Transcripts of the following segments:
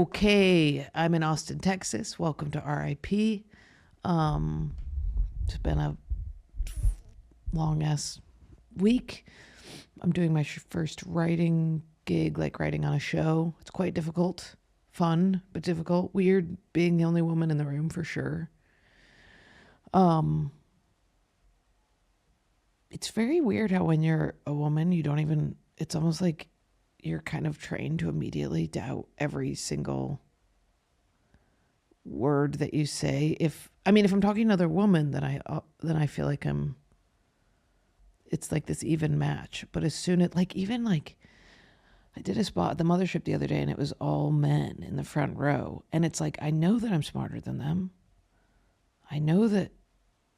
Okay, I'm in Austin, Texas. Welcome to RIP. It's been a long ass week. I'm doing my first writing gig, like writing on a show. It's quite difficult, fun, but difficult. Weird being the only woman in the room for sure. It's very weird how when you're a woman, you don't even, it's almost like you're kind of trained to immediately doubt every single word that you say. If I'm talking to another woman, then I feel like it's like this even match. But as soon as I did a spot at the mothership the other day and it was all men in the front row, and it's like I know that I'm smarter than them. I know that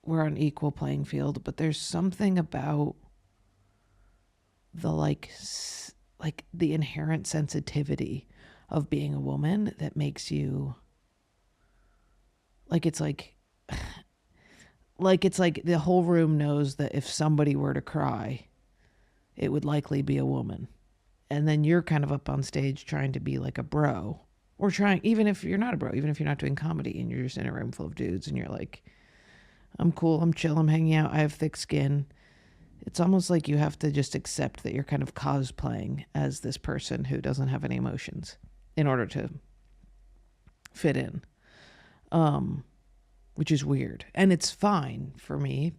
we're on equal playing field, but there's something about the like the inherent sensitivity of being a woman that makes you it's like the whole room knows that if somebody were to cry, it would likely be a woman. And then you're kind of up on stage trying to be like a bro, or trying, even if you're not a bro, even if you're not doing comedy and you're just in a room full of dudes and you're like, I'm cool, I'm chill, I'm hanging out, I have thick skin. It's almost like you have to just accept that you're kind of cosplaying as this person who doesn't have any emotions in order to fit in. Which is weird. And it's fine for me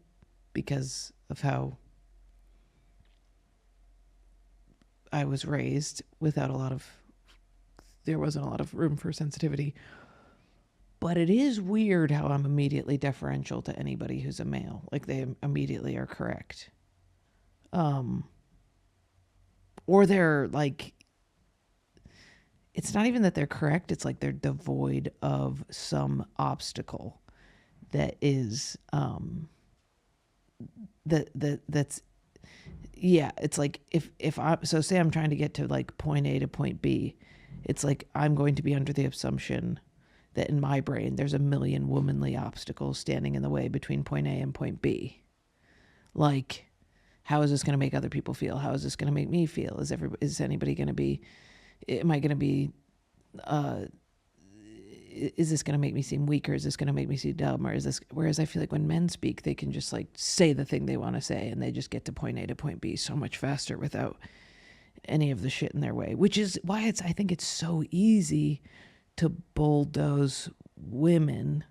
because of how I was raised without there wasn't a lot of room for sensitivity. But it is weird how I'm immediately deferential to anybody who's a male. Like they immediately are correct. Or they're like, it's not even that they're correct. It's like they're devoid of some obstacle that is, that's, yeah, it's like so say I'm trying to get to like point A to point B. It's like I'm going to be under the assumption that in my brain there's a million womanly obstacles standing in the way between point A and point B. Like, how is this going to make other people feel? How is this going to make me feel? Is anybody going to be, am I going to be, is this going to make me seem weak, or is this going to make me seem dumb, or is this, whereas I feel like when men speak, they can just like say the thing they want to say and they just get to point A to point B so much faster without any of the shit in their way, which is why I think it's so easy to bulldoze women,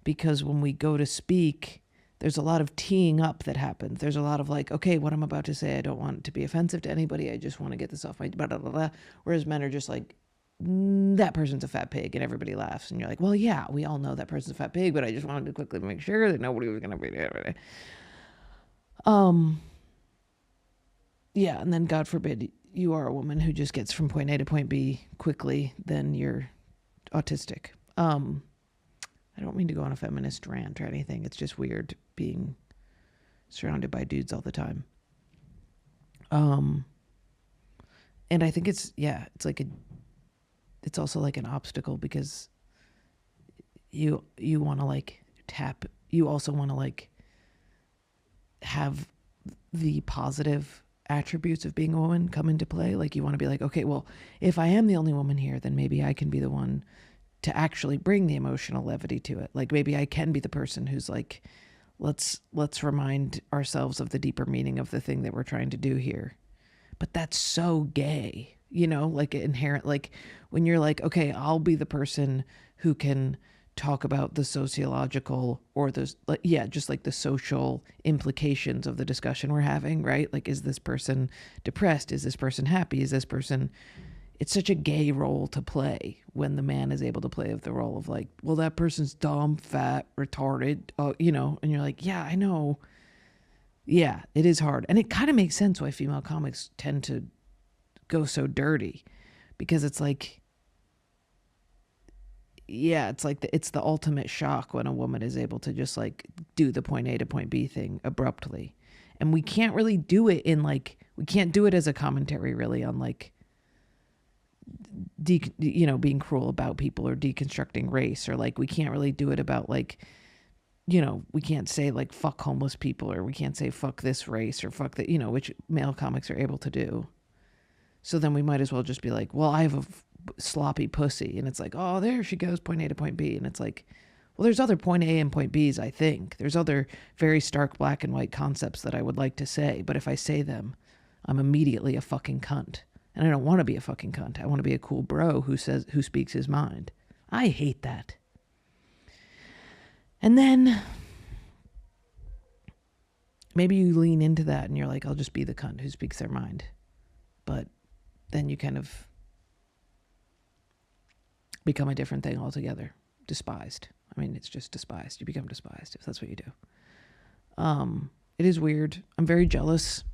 because when we go to speak, there's a lot of teeing up that happens. There's a lot of like, okay, what I'm about to say, I don't want it to be offensive to anybody. I just want to get this off my blah, blah, blah, blah. Whereas men are just like, that person's a fat pig, and everybody laughs. And you're like, well, yeah, we all know that person's a fat pig, but I just wanted to quickly make sure that nobody was going to be there. Yeah, and then God forbid you are a woman who just gets from point A to point B quickly, then you're autistic. I don't mean to go on a feminist rant or anything. It's just weird being surrounded by dudes all the time. And I think it's also like an obstacle, because you want to like you also want to like have the positive attributes of being a woman come into play. Like you want to be like, okay, well, if I am the only woman here, then maybe I can be the one to actually bring the emotional levity to it. Like maybe I can be the person who's like, let's remind ourselves of the deeper meaning of the thing that we're trying to do here. But that's so gay, like inherent, like when you're like, okay, I'll be the person who can talk about the sociological or just like the social implications of the discussion we're having, right? Like, is this person depressed? Is this person happy? Is this person, it's such a gay role to play when the man is able to play the role of like, well, that person's dumb, fat, retarded, and you're like, yeah, I know. Yeah, it is hard. And it kind of makes sense why female comics tend to go so dirty, because it's like, yeah, it's like it's the ultimate shock when a woman is able to just like do the point A to point B thing abruptly. And we can't really do it we can't do it as a commentary really on like, being cruel about people or deconstructing race, or like we can't really do it about like, we can't say like fuck homeless people, or we can't say fuck this race, or fuck that, which male comics are able to do. So then we might as well just be like, well, I have a sloppy pussy. And it's like, oh, there she goes, point A to point B. And it's like, well, there's other point A and point Bs, I think. There's other very stark black and white concepts that I would like to say. But if I say them, I'm immediately a fucking cunt. And I don't want to be a fucking cunt. I want to be a cool bro who speaks his mind. I hate that. And then maybe you lean into that and you're like, I'll just be the cunt who speaks their mind. But then you kind of become a different thing altogether. Despised. I mean, it's just despised. You become despised if that's what you do. It is weird. I'm very jealous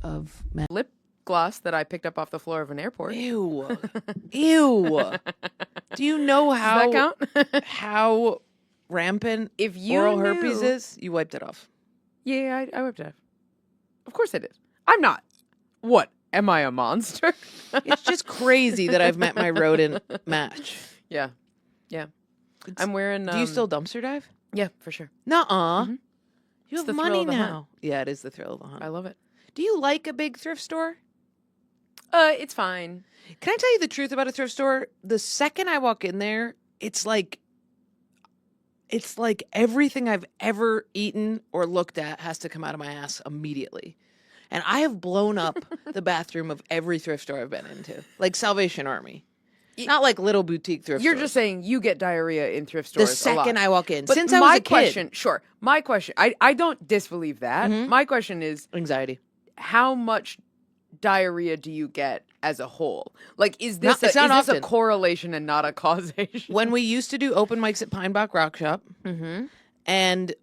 of men. Lip gloss that I picked up off the floor of an airport. Ew. Ew. Do you know how, Does that count? how rampant If you oral knew- herpes is? You wiped it off. Yeah, I wiped it off. Of course I did. I'm not. What? Am I a monster? It's just crazy that I've met my rodent match. Yeah. Yeah. I'm wearing... Do you still dumpster dive? Yeah, for sure. Nuh-uh. Mhm. You It's have the thrill money of the hunt. now. Yeah, it is the thrill of the hunt. I love it. Do you like a big thrift store? It's fine. Can I tell you the truth about a thrift store? The second I walk in there, it's like everything I've ever eaten or looked at has to come out of my ass immediately. And I have blown up the bathroom of every thrift store I've been into. Like Salvation Army. Not like little boutique thrift You're stores. just saying you get diarrhea in thrift The stores second a lot. I walk in. But Since I was a kid. question, sure. My question, I don't disbelieve that. My question is, Anxiety. how much diarrhea do you get as a whole? Like, is this, It's not is this a often. correlation and not a causation? When we used to do open mics at Pine Bach Rock Shop and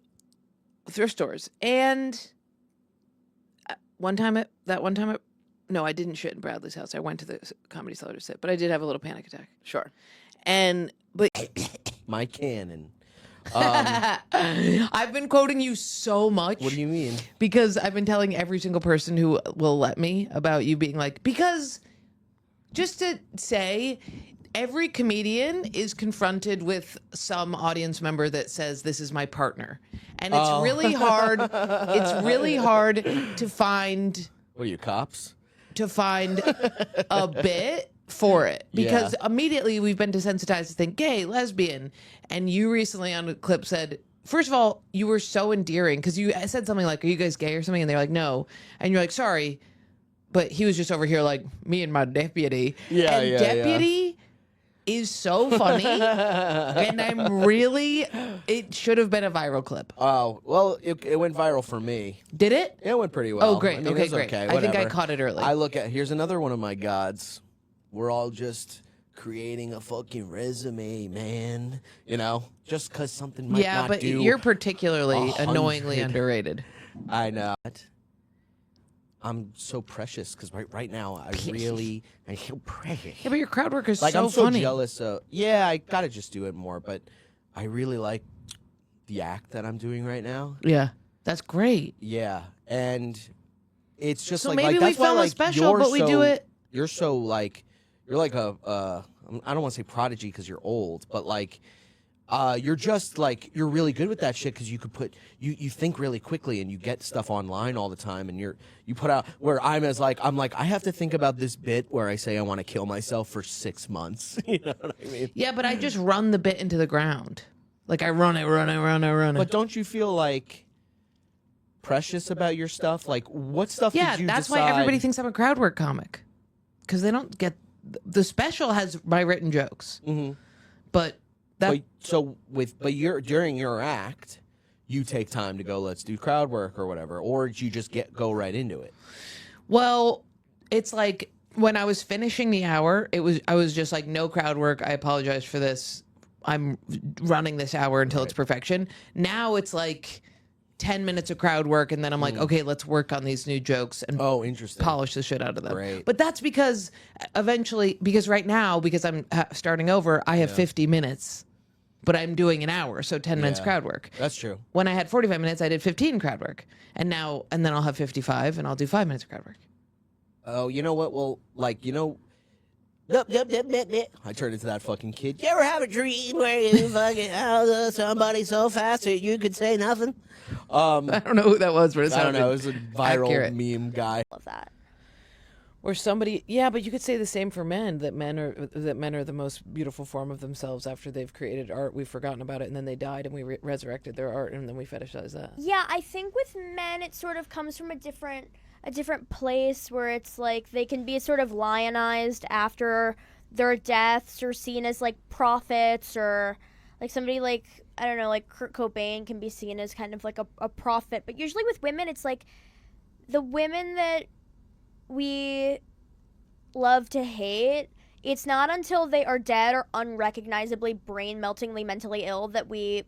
thrift stores. And no, I didn't shit in Bradley's house. I went to the Comedy Cellar to sit, but I did have a little panic attack. Sure. But My cannon. I've been quoting you so much. What do you mean? Because I've been telling every single person who will let me about you being like, because just to say, every comedian is confronted with some audience member that says, this is my partner. And it's really hard. It's really hard to find What are you, cops? a bit for it, because Yeah. immediately we've been desensitized to think gay, lesbian. And you recently on a clip said, first of all, you were so endearing because you said something like, are you guys gay or something? And they're like, no. And you're like, sorry, but he was just over here like me and my deputy. Yeah, and yeah, deputy is so funny. And I'm really, it should have been a viral clip. Oh, well, it went viral for me. Did it? It went pretty well. Oh, great. I mean, Okay, it's great. okay. I think I Whatever. caught it early. I look at, here's another one of my gods. We're all just creating a fucking resume, man. You know, just because something might Yeah, not but do. you're particularly 100. annoyingly underrated. I know. I'm so precious because right now I'm so precious. Yeah, but your crowd work is Like, so I'm so funny. jealous of, yeah, I gotta just do it more, but I really like the act that I'm doing right now. Yeah, that's great. Yeah, and it's just So like, maybe that's we film why, a like, special, you're but we do so- it- You're so like, you're like a, I don't want to say prodigy because you're old, but like, you're just like, you're really good with that shit because you could you think really quickly and you get stuff online all the time, and you put out, where I'm like, I have to think about this bit where I say I want to kill myself for 6 months. You know what I mean? Yeah, but I just run the bit into the ground. Like I run it. But don't you feel like precious about your stuff? Like, what stuff Yeah, did you that's decide? why everybody thinks I'm a crowd work comic. Because they don't get... The special has my written jokes. Mm-hmm. But that... During your act, you take time to go, let's do crowd work or whatever, or did you just go right into it? Well, it's like when I was finishing the hour, I was just like, no crowd work. I apologize for this. I'm running this hour until it's perfection. Now it's like 10 minutes of crowd work, and then I'm like, okay, let's work on these new jokes and Interesting. polish the shit out of them. Great. But that's because eventually, because right now, because I'm starting over, I have 50 minutes, but I'm doing an hour, so 10 minutes Yeah. crowd work. That's true. When I had 45 minutes, I did 15 crowd work, and then I'll have 55, and I'll do 5 minutes of crowd work. Oh, you know what? Well, like, you know, I turned into that fucking kid. You ever have a dream where you fucking out somebody so fast that you could say nothing? I don't know who that was, but it I don't sounded know. It was a viral accurate. meme guy. Love that. Or somebody, yeah, but you could say the same for men, that men are the most beautiful form of themselves after they've created art. We've forgotten about it, and then they died, and we resurrected their art, and then we fetishize that. Yeah, I think with men it sort of comes from a different place where it's like they can be sort of lionized after their deaths or seen as like prophets, or like somebody like, I don't know, like Kurt Cobain can be seen as kind of like a prophet. But usually with women, it's like the women that we love to hate, it's not until they are dead or unrecognizably brain-meltingly mentally ill that we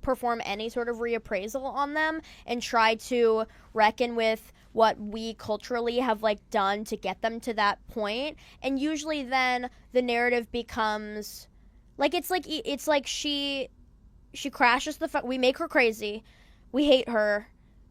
perform any sort of reappraisal on them and try to reckon with what we culturally have like done to get them to that point. And usually then the narrative becomes like it's like she crashes the fuck, we make her crazy, we hate her,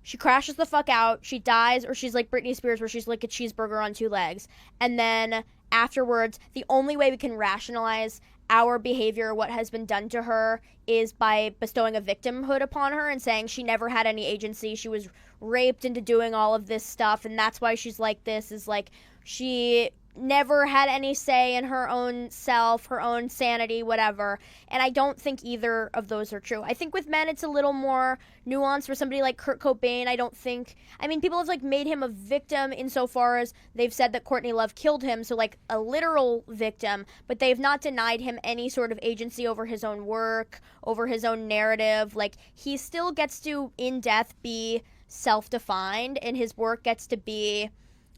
she crashes the fuck out, she dies, or she's like Britney Spears where she's like a cheeseburger on two legs. And then afterwards, the only way we can rationalize our behavior, what has been done to her, is by bestowing a victimhood upon her and saying she never had any agency, she was raped into doing all of this stuff, and that's why she's like this, is like she never had any say in her own self, her own sanity, whatever. And I don't think either of those are true. I think with men it's a little more nuanced. For somebody like Kurt Cobain, I mean, people have like made him a victim insofar as they've said that Courtney Love killed him, so like a literal victim, but they've not denied him any sort of agency over his own work, over his own narrative. Like, he still gets to, in death, be self-defined, and his work gets to be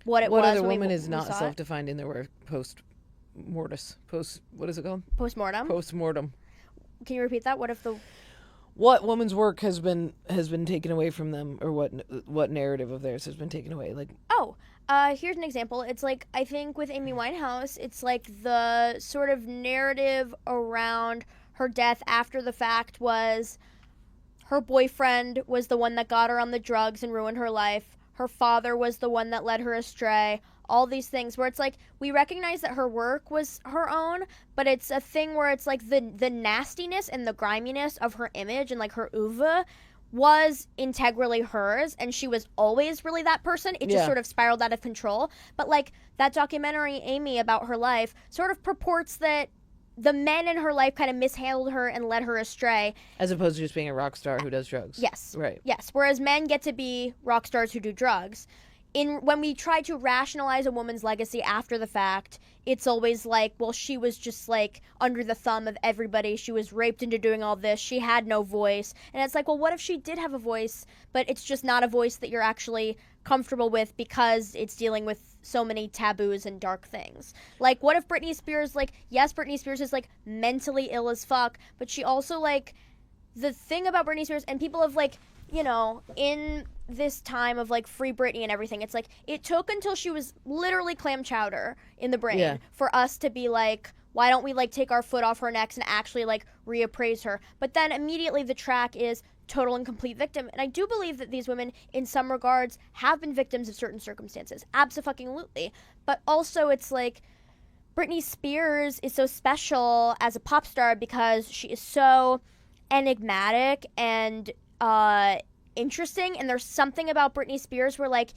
what it was. What other when woman we is not saw it. self-defined in their work? What is it called? Postmortem. Postmortem. Can you repeat that? What woman's work has been taken away from them, or what narrative of theirs has been taken away? Like, here's an example. It's like, I think with Amy Winehouse, it's like the sort of narrative around her death after the fact was her boyfriend was the one that got her on the drugs and ruined her life. Her father was the one that led her astray. All these things where it's like, we recognize that her work was her own, but it's a thing where it's like the nastiness and the griminess of her image and like her oeuvre was integrally hers, and she was always really that person. It just sort of spiraled out of control. But like that documentary, Amy, about her life sort of purports that the men in her life kind of mishandled her and led her astray. as opposed to just being a rock star who does drugs. Yes. Right. Yes. Whereas men get to be rock stars who do drugs. When we try to rationalize a woman's legacy after the fact, it's always like, well, she was just like under the thumb of everybody. She was raped into doing all this. She had no voice. And it's like, well, what if she did have a voice, but it's just not a voice that you're actually comfortable with because it's dealing with so many taboos and dark things. Like, what if Britney Spears, like, yes, Britney Spears is like mentally ill as fuck, but she also, like, the thing about Britney Spears, and people have like, you know, in this time of like Free Britney and everything, it's like it took until she was literally clam chowder in the brain for us to be like, why don't we like take our foot off her necks and actually like reappraise her? But then immediately the track is total and complete victim. And I do believe that these women in some regards have been victims of certain circumstances, absolutely. But also it's like Britney Spears is so special as a pop star because she is so enigmatic and interesting, and there's something about Britney Spears where like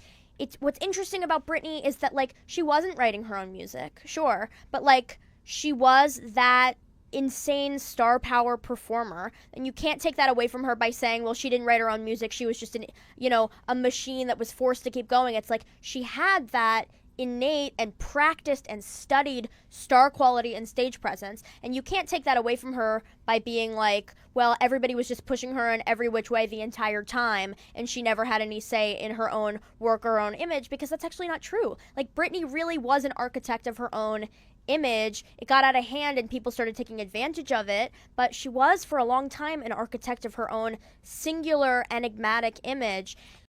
what's interesting about Britney is that like she wasn't writing her own music, sure, but like she was that insane star power performer, and you can't take that away from her by saying, well, she didn't write her own music, she was just a machine that was forced to keep going. It's like she had that innate and practiced and studied star quality and stage presence, and you can't take that away from her by being like, well, everybody was just pushing her in every which way the entire time and she never had any say in her own work or her own image, because that's actually not true. Like, Britney really was an architect of her own image. It got out of hand and people started taking advantage of it, but she was for a long time an architect of her own singular enigmatic image.